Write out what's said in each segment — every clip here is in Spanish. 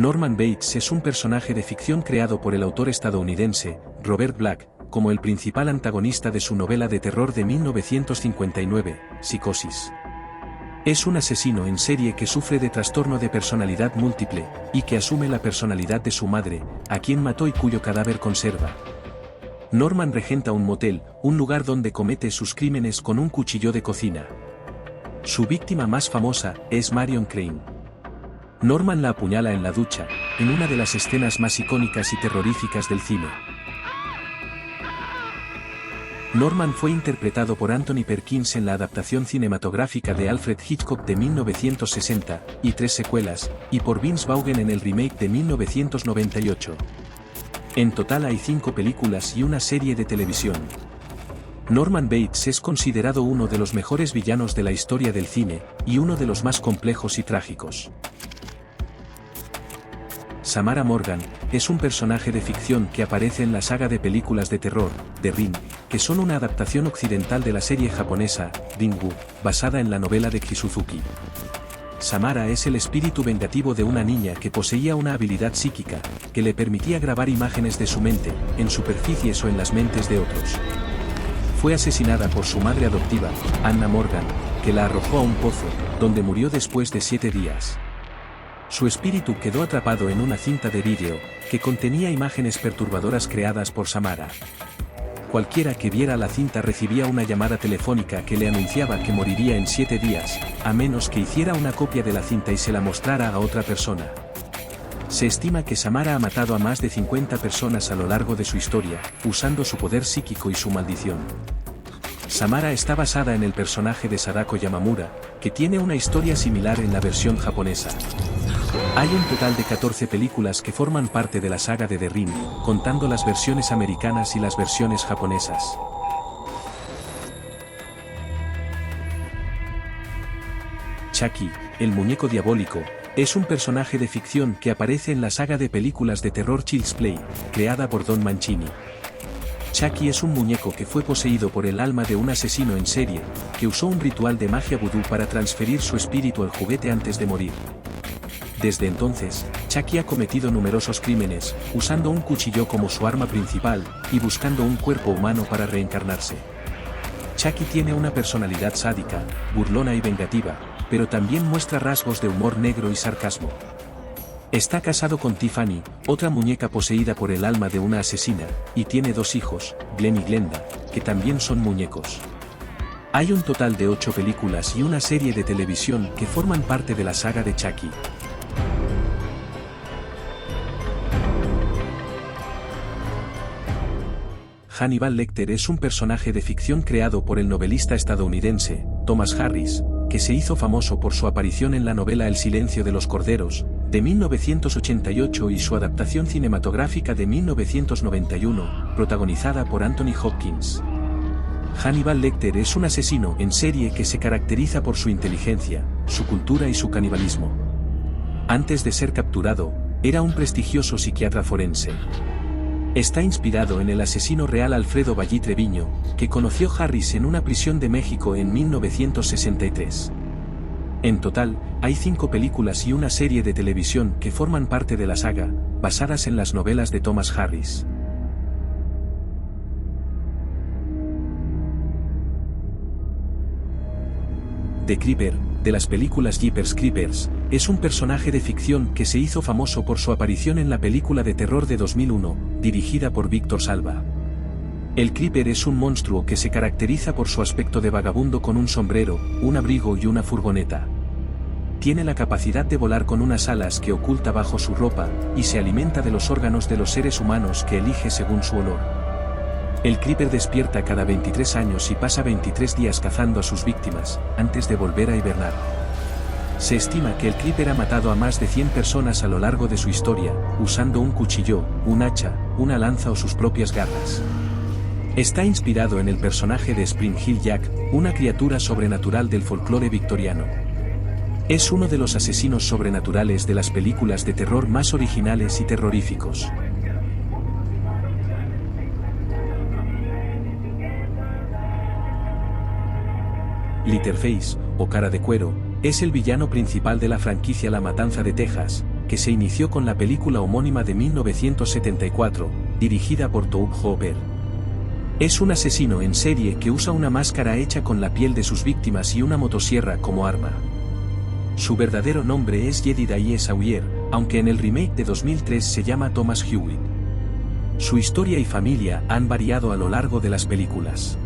Norman Bates es un personaje de ficción creado por el autor estadounidense, Robert Black, como el principal antagonista de su novela de terror de 1959, Psicosis. Es un asesino en serie que sufre de trastorno de personalidad múltiple, y que asume la personalidad de su madre, a quien mató y cuyo cadáver conserva. Norman regenta un motel, un lugar donde comete sus crímenes con un cuchillo de cocina. Su víctima más famosa es Marion Crane. Norman la apuñala en la ducha, en una de las escenas más icónicas y terroríficas del cine. Norman fue interpretado por Anthony Perkins en la adaptación cinematográfica de Alfred Hitchcock de 1960, y 3 secuelas, y por Vince Vaughn en el remake de 1998. En total hay 5 películas y una serie de televisión. Norman Bates es considerado uno de los mejores villanos de la historia del cine, y uno de los más complejos y trágicos. Samara Morgan es un personaje de ficción que aparece en la saga de películas de terror, The Ring, que son una adaptación occidental de la serie japonesa, Ringu, basada en la novela de Kizuzuki. Samara es el espíritu vengativo de una niña que poseía una habilidad psíquica, que le permitía grabar imágenes de su mente, en superficies o en las mentes de otros. Fue asesinada por su madre adoptiva, Anna Morgan, que la arrojó a un pozo, donde murió después de 7 días. Su espíritu quedó atrapado en una cinta de vídeo, que contenía imágenes perturbadoras creadas por Samara. Cualquiera que viera la cinta recibía una llamada telefónica que le anunciaba que moriría en 7 días, a menos que hiciera una copia de la cinta y se la mostrara a otra persona. Se estima que Samara ha matado a más de 50 personas a lo largo de su historia, usando su poder psíquico y su maldición. Samara está basada en el personaje de Sadako Yamamura, que tiene una historia similar en la versión japonesa. Hay un total de 14 películas que forman parte de la saga de The Ring, contando las versiones americanas y las versiones japonesas. Chucky, el muñeco diabólico, es un personaje de ficción que aparece en la saga de películas de terror Child's Play, creada por Don Mancini. Chucky es un muñeco que fue poseído por el alma de un asesino en serie, que usó un ritual de magia vudú para transferir su espíritu al juguete antes de morir. Desde entonces, Chucky ha cometido numerosos crímenes, usando un cuchillo como su arma principal, y buscando un cuerpo humano para reencarnarse. Chucky tiene una personalidad sádica, burlona y vengativa, pero también muestra rasgos de humor negro y sarcasmo. Está casado con Tiffany, otra muñeca poseída por el alma de una asesina, y tiene 2 hijos, Glenn y Glenda, que también son muñecos. Hay un total de 8 películas y una serie de televisión que forman parte de la saga de Chucky. Hannibal Lecter es un personaje de ficción creado por el novelista estadounidense, Thomas Harris, que se hizo famoso por su aparición en la novela El silencio de los corderos, de 1988 y su adaptación cinematográfica de 1991, protagonizada por Anthony Hopkins. Hannibal Lecter es un asesino en serie que se caracteriza por su inteligencia, su cultura y su canibalismo. Antes de ser capturado, era un prestigioso psiquiatra forense. Está inspirado en el asesino real Alfredo Ballí Treviño, que conoció Harris en una prisión de México en 1963. En total, hay 5 películas y una serie de televisión que forman parte de la saga, basadas en las novelas de Thomas Harris. The Creeper, de las películas Jeepers Creepers, es un personaje de ficción que se hizo famoso por su aparición en la película de terror de 2001, dirigida por Víctor Salva. El Creeper es un monstruo que se caracteriza por su aspecto de vagabundo con un sombrero, un abrigo y una furgoneta. Tiene la capacidad de volar con unas alas que oculta bajo su ropa, y se alimenta de los órganos de los seres humanos que elige según su olor. El Creeper despierta cada 23 años y pasa 23 días cazando a sus víctimas, antes de volver a hibernar. Se estima que el Creeper ha matado a más de 100 personas a lo largo de su historia, usando un cuchillo, un hacha, una lanza o sus propias garras. Está inspirado en el personaje de Spring Hill Jack, una criatura sobrenatural del folclore victoriano. Es uno de los asesinos sobrenaturales de las películas de terror más originales y terroríficos. Leatherface, o Cara de Cuero, es el villano principal de la franquicia La Matanza de Texas, que se inició con la película homónima de 1974, dirigida por Tobe Hooper. Es un asesino en serie que usa una máscara hecha con la piel de sus víctimas y una motosierra como arma. Su verdadero nombre es Jedediah Sawyer, aunque en el remake de 2003 se llama Thomas Hewitt. Su historia y familia han variado a lo largo de las películas.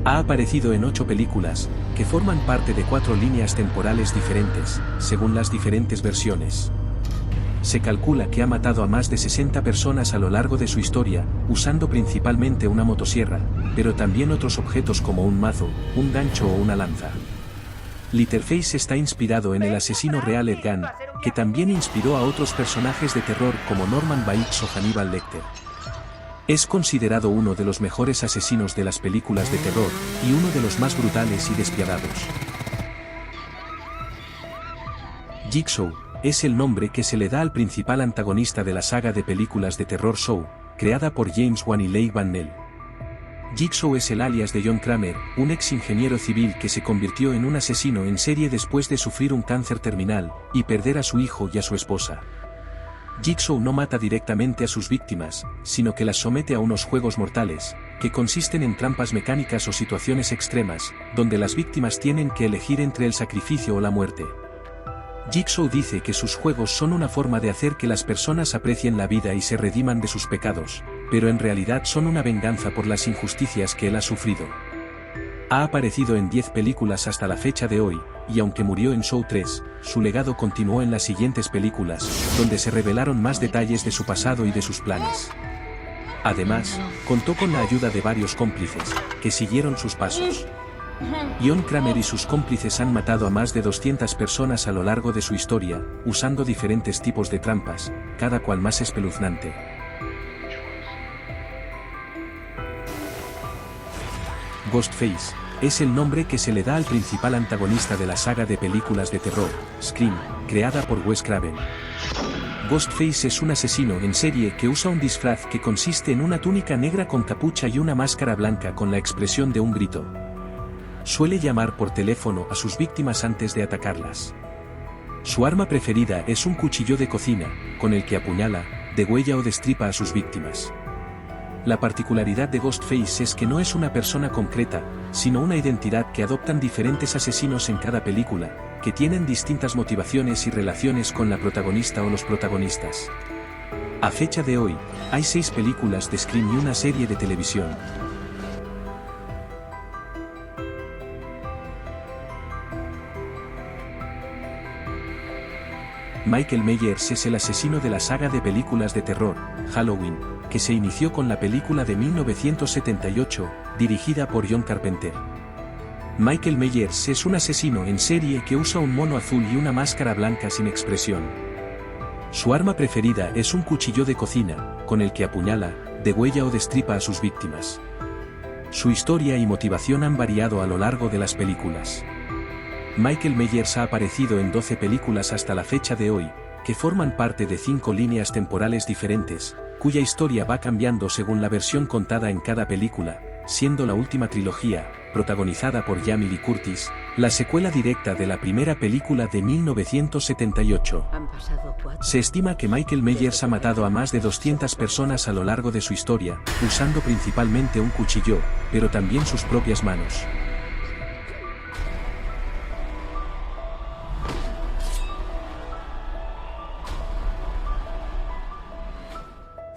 Ha aparecido en 8 películas, que forman parte de 4 líneas temporales diferentes, según las diferentes versiones. Se calcula que ha matado a más de 60 personas a lo largo de su historia, usando principalmente una motosierra, pero también otros objetos como un mazo, un gancho o una lanza. Leatherface está inspirado en el asesino real Ed Gein, que también inspiró a otros personajes de terror como Norman Bates o Hannibal Lecter. Es considerado uno de los mejores asesinos de las películas de terror, y uno de los más brutales y despiadados. Jigsaw es el nombre que se le da al principal antagonista de la saga de películas de terror Saw, creada por James Wan y Leigh Whannell. Jigsaw es el alias de John Kramer, un ex ingeniero civil que se convirtió en un asesino en serie después de sufrir un cáncer terminal, y perder a su hijo y a su esposa. Jigsaw no mata directamente a sus víctimas, sino que las somete a unos juegos mortales, que consisten en trampas mecánicas o situaciones extremas, donde las víctimas tienen que elegir entre el sacrificio o la muerte. Jigsaw dice que sus juegos son una forma de hacer que las personas aprecien la vida y se rediman de sus pecados, pero en realidad son una venganza por las injusticias que él ha sufrido. Ha aparecido en 10 películas hasta la fecha de hoy, y aunque murió en Saw 3, su legado continuó en las siguientes películas, donde se revelaron más detalles de su pasado y de sus planes. Además, contó con la ayuda de varios cómplices, que siguieron sus pasos. John Kramer y sus cómplices han matado a más de 200 personas a lo largo de su historia, usando diferentes tipos de trampas, cada cual más espeluznante. Ghostface es el nombre que se le da al principal antagonista de la saga de películas de terror, Scream, creada por Wes Craven. Ghostface es un asesino en serie que usa un disfraz que consiste en una túnica negra con capucha y una máscara blanca con la expresión de un grito. Suele llamar por teléfono a sus víctimas antes de atacarlas. Su arma preferida es un cuchillo de cocina, con el que apuñala, degüella o destripa a sus víctimas. La particularidad de Ghostface es que no es una persona concreta, sino una identidad que adoptan diferentes asesinos en cada película, que tienen distintas motivaciones y relaciones con la protagonista o los protagonistas. A fecha de hoy, hay 6 películas de Scream y una serie de televisión. Michael Myers es el asesino de la saga de películas de terror, Halloween, que se inició con la película de 1978, dirigida por John Carpenter. Michael Myers es un asesino en serie que usa un mono azul y una máscara blanca sin expresión. Su arma preferida es un cuchillo de cocina, con el que apuñala, degüella o destripa a sus víctimas. Su historia y motivación han variado a lo largo de las películas. Michael Myers ha aparecido en 12 películas hasta la fecha de hoy, que forman parte de 5 líneas temporales diferentes, cuya historia va cambiando según la versión contada en cada película, siendo la última trilogía, protagonizada por Jamie Lee Curtis, la secuela directa de la primera película de 1978. Se estima que Michael Myers ha matado a más de 200 personas a lo largo de su historia, usando principalmente un cuchillo, pero también sus propias manos.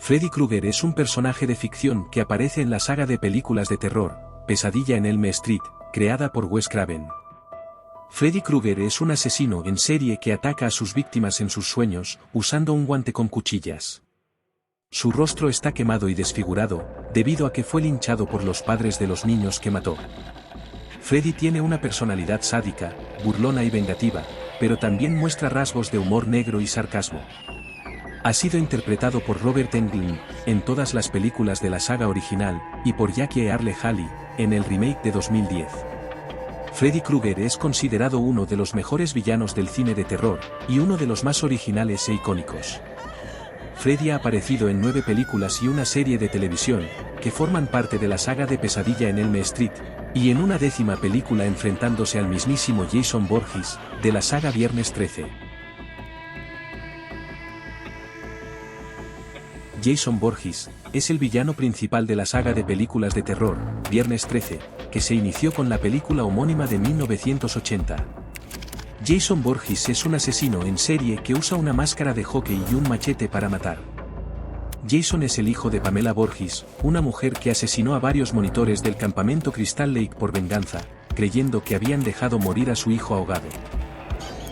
Freddy Krueger es un personaje de ficción que aparece en la saga de películas de terror, Pesadilla en Elm Street, creada por Wes Craven. Freddy Krueger es un asesino en serie que ataca a sus víctimas en sus sueños, usando un guante con cuchillas. Su rostro está quemado y desfigurado, debido a que fue linchado por los padres de los niños que mató. Freddy tiene una personalidad sádica, burlona y vengativa, pero también muestra rasgos de humor negro y sarcasmo. Ha sido interpretado por Robert Englund en todas las películas de la saga original, y por Jackie Earle Haley en el remake de 2010. Freddy Krueger es considerado uno de los mejores villanos del cine de terror, y uno de los más originales e icónicos. Freddy ha aparecido en 9 películas y una serie de televisión, que forman parte de la saga de Pesadilla en Elm Street, y en una 10ª película enfrentándose al mismísimo Jason Voorhees, de la saga Viernes 13. Jason Voorhees, es el villano principal de la saga de películas de terror, Viernes 13, que se inició con la película homónima de 1980. Jason Voorhees es un asesino en serie que usa una máscara de hockey y un machete para matar. Jason es el hijo de Pamela Voorhees, una mujer que asesinó a varios monitores del campamento Crystal Lake por venganza, creyendo que habían dejado morir a su hijo ahogado.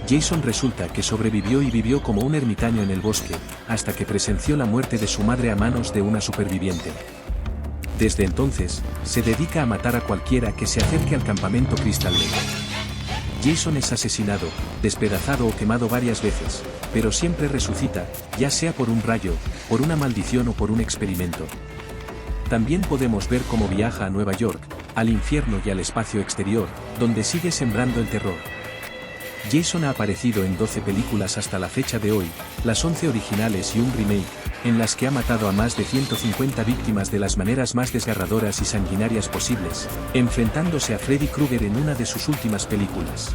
Jason resulta que sobrevivió y vivió como un ermitaño en el bosque, hasta que presenció la muerte de su madre a manos de una superviviente. Desde entonces, se dedica a matar a cualquiera que se acerque al campamento Crystal Lake. Jason es asesinado, despedazado o quemado varias veces, pero siempre resucita, ya sea por un rayo, por una maldición o por un experimento. También podemos ver cómo viaja a Nueva York, al infierno y al espacio exterior, donde sigue sembrando el terror. Jason ha aparecido en 12 películas hasta la fecha de hoy, las 11 originales y un remake, en las que ha matado a más de 150 víctimas de las maneras más desgarradoras y sanguinarias posibles, enfrentándose a Freddy Krueger en una de sus últimas películas.